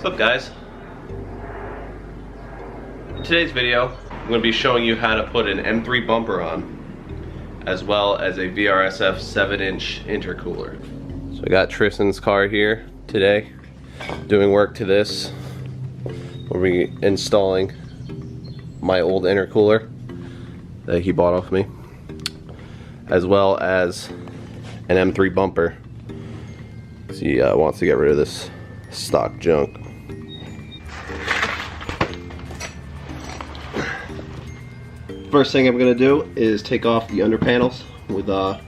What's up, guys? In today's video, I'm going to be showing you how to put an M3 bumper on, as well as a VRSF 7-inch intercooler. So I got Tristan's car here today, doing work to this. We'll be installing my old intercooler that he bought off me, as well as an M3 bumper. So he wants to get rid of this stock junk. First thing I'm going to do is take off the under panels with an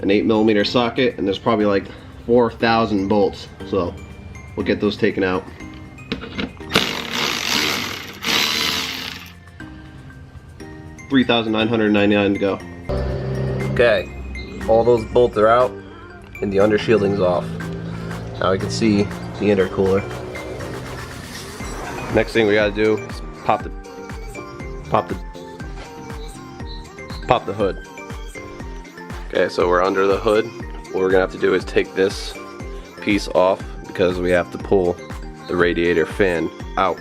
8mm socket, and there's probably like 4,000 bolts, so we'll get those taken out. $3,999 to go. Okay, all those bolts are out and the undershielding's off. Now we can see the intercooler. Next thing we gotta do is pop the hood. Okay, so we're under the hood. What we're gonna have to do is take this piece off because we have to pull the radiator fan out.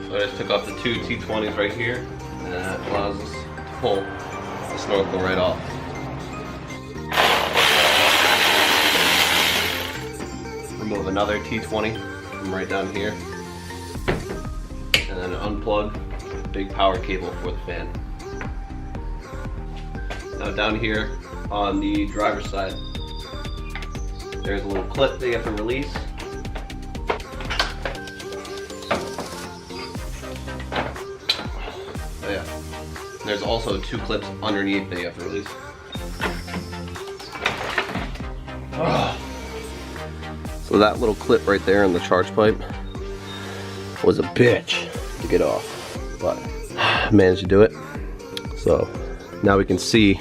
So I just took off the two T20s right here, and that allows us to pull the snorkel right off. Remove another T20 from right down here, and then unplug the big power cable for the fan. Now down here on the driver's side, there's a little clip that you have to release. Oh yeah. There's also two clips underneath that you have to release. So that little clip right there in the charge pipe was a bitch to get off, but I managed to do it. So now we can see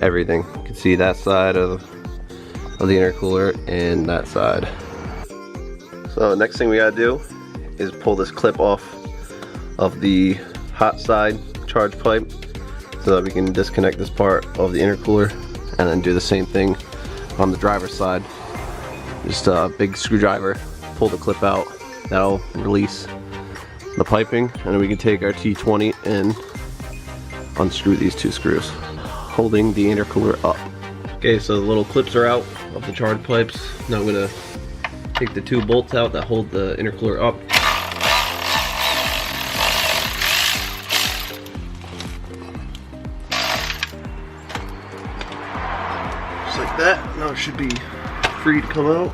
everything. You can see that side of the intercooler and that side. So next thing we gotta do is pull this clip off of the hot side charge pipe so that we can disconnect this part of the intercooler, and then do the same thing on the driver's side. Just a big screwdriver, pull the clip out, that'll release the piping, and then we can take our T20 and unscrew these two screws, holding the intercooler up. Okay, so the little clips are out of the charge pipes. Now I'm gonna take the two bolts out that hold the intercooler up. Just like that. Now it should be free to come out.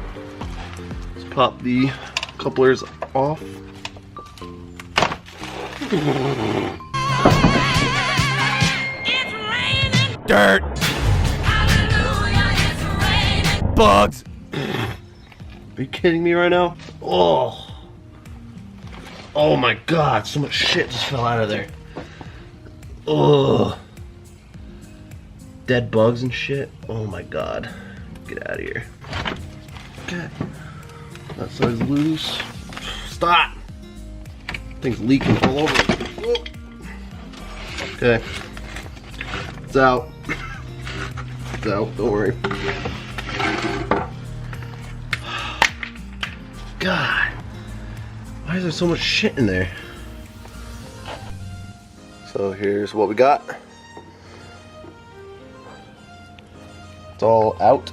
Let's pop the couplers off. Dirt! Bugs! Are you kidding me right now? Oh! Oh my god, so much shit just fell out of there. Oh! Dead bugs and shit. Oh my god. Get out of here. Okay. That side's loose. Stop! Thing's leaking all over. Whoa. Okay. It's out. It's out, don't worry. God. Why is there so much shit in there? So here's what we got. It's all out.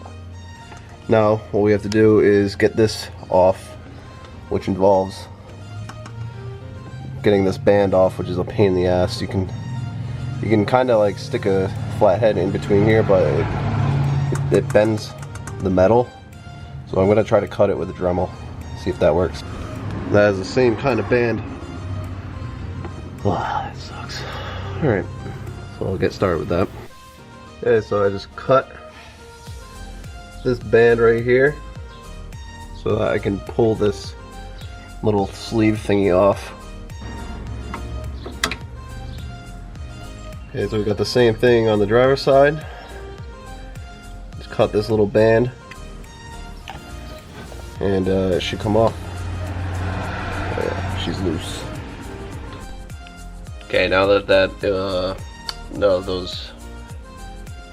Now what we have to do is get this off, which involves getting this band off, which is a pain in the ass. You can kind of like stick a flathead in between here, but it bends the metal. So I'm going to try to cut it with a Dremel, see if that works. That is the same kind of band. Oh, that sucks. Alright, so I'll get started with that. Okay, so I just cut this band right here so that I can pull this little sleeve thingy off. Okay, so we got the same thing on the driver's side. Just cut this little band, and it should come off. Oh yeah, she's loose. Okay, now that those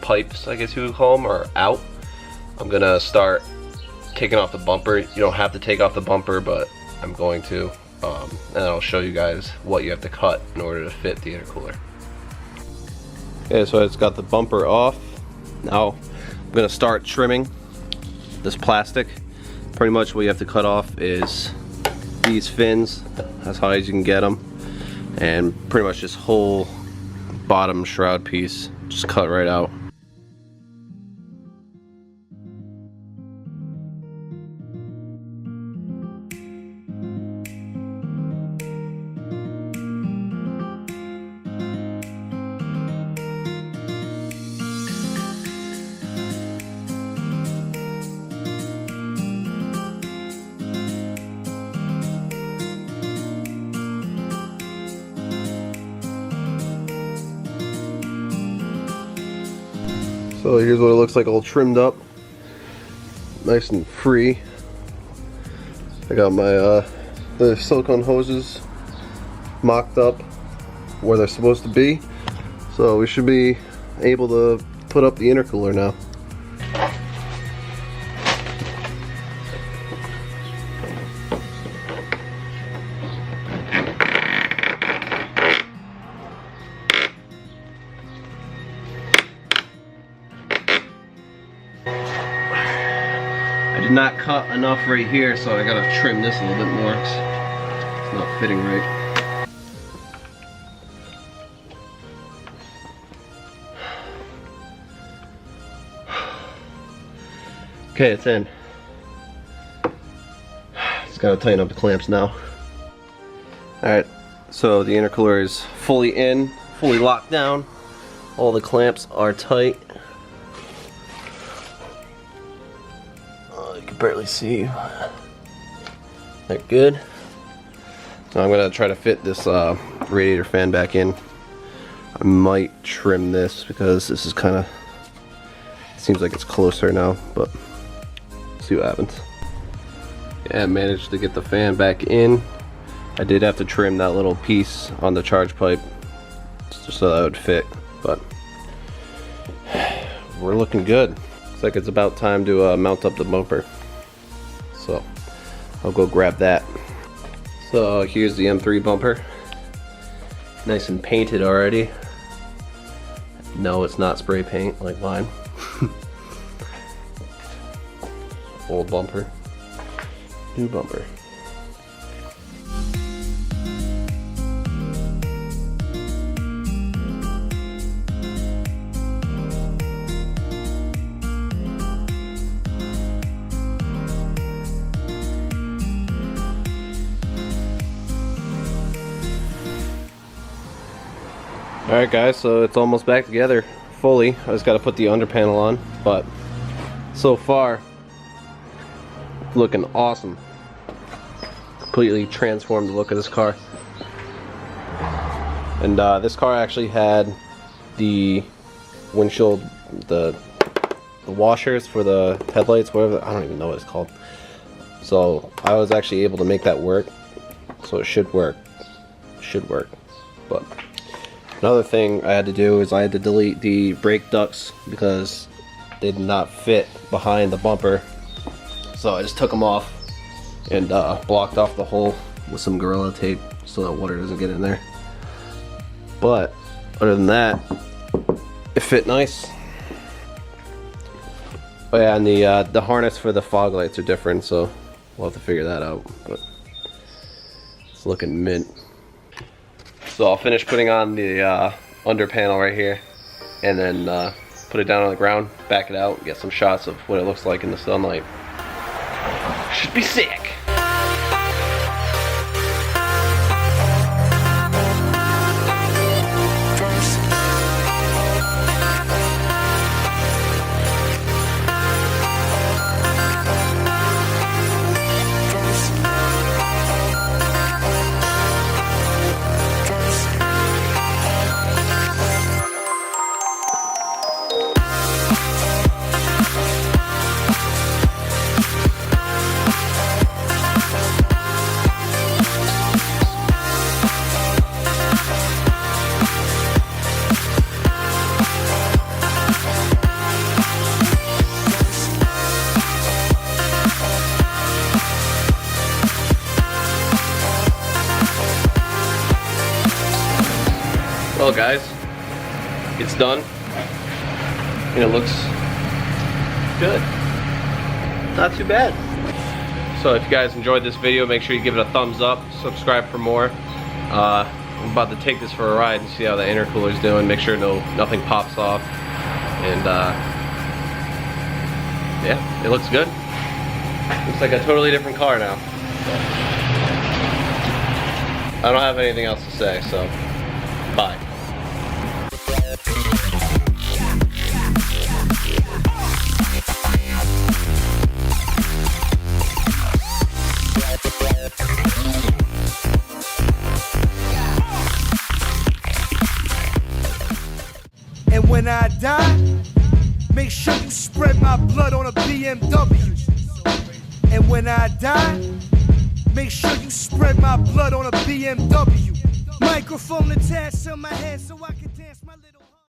pipes, I guess you would call them, are out, I'm gonna start taking off the bumper. You don't have to take off the bumper, but I'm going to. And I'll show you guys what you have to cut in order to fit the intercooler. Okay, so I just got the bumper off. Now I'm gonna start trimming this plastic. Pretty much what you have to cut off is these fins as high as you can get them, and pretty much this whole bottom shroud piece just cut right out. So here's what it looks like all trimmed up, nice and free. I got my the silicone hoses mocked up where they're supposed to be, so we should be able to put up the intercooler now. I did not cut enough right here, so I gotta trim this a little bit more. It's not fitting right. Okay, it's in. Just gotta tighten up the clamps now. Alright, so the intercooler is fully in, fully locked down. All the clamps are tight. You can barely see. They're good. So I'm gonna try to fit this radiator fan back in. I might trim this because this is kind of, seems like it's closer now, but see what happens. Yeah, I managed to get the fan back in. I did have to trim that little piece on the charge pipe just so that would fit, but we're looking good. Looks like it's about time to mount up the bumper. So I'll go grab that. So here's the M3 bumper. Nice and painted already. No, it's not spray paint like mine. Old bumper, new bumper. Alright guys, so it's almost back together fully. I just got to put the under panel on, but so far looking awesome. Completely transformed the look of this car. And this car actually had the windshield, the washers for the headlights, whatever, I don't even know what it's called. So I was actually able to make that work. So it should work. But another thing I had to do is I had to delete the brake ducts because they did not fit behind the bumper. So I just took them off and blocked off the hole with some Gorilla tape so that water doesn't get in there. But other than that, it fit nice. Oh yeah, and the harness for the fog lights are different, so we'll have to figure that out. But it's looking mint. So I'll finish putting on the under panel right here, and then put it down on the ground, back it out, get some shots of what it looks like in the sunlight. Should be sick. Well guys, it's done. And it looks good. Not too bad. So if you guys enjoyed this video, make sure you give it a thumbs up, subscribe for more. I'm about to take this for a ride and see how the intercooler's doing, make sure nothing pops off. And yeah, it looks good. Looks like a totally different car now. I don't have anything else to say, so bye. And when I die, make sure you spread my blood on a BMW. And when I die, make sure you spread my blood on a BMW. Microphone attached to my head so I can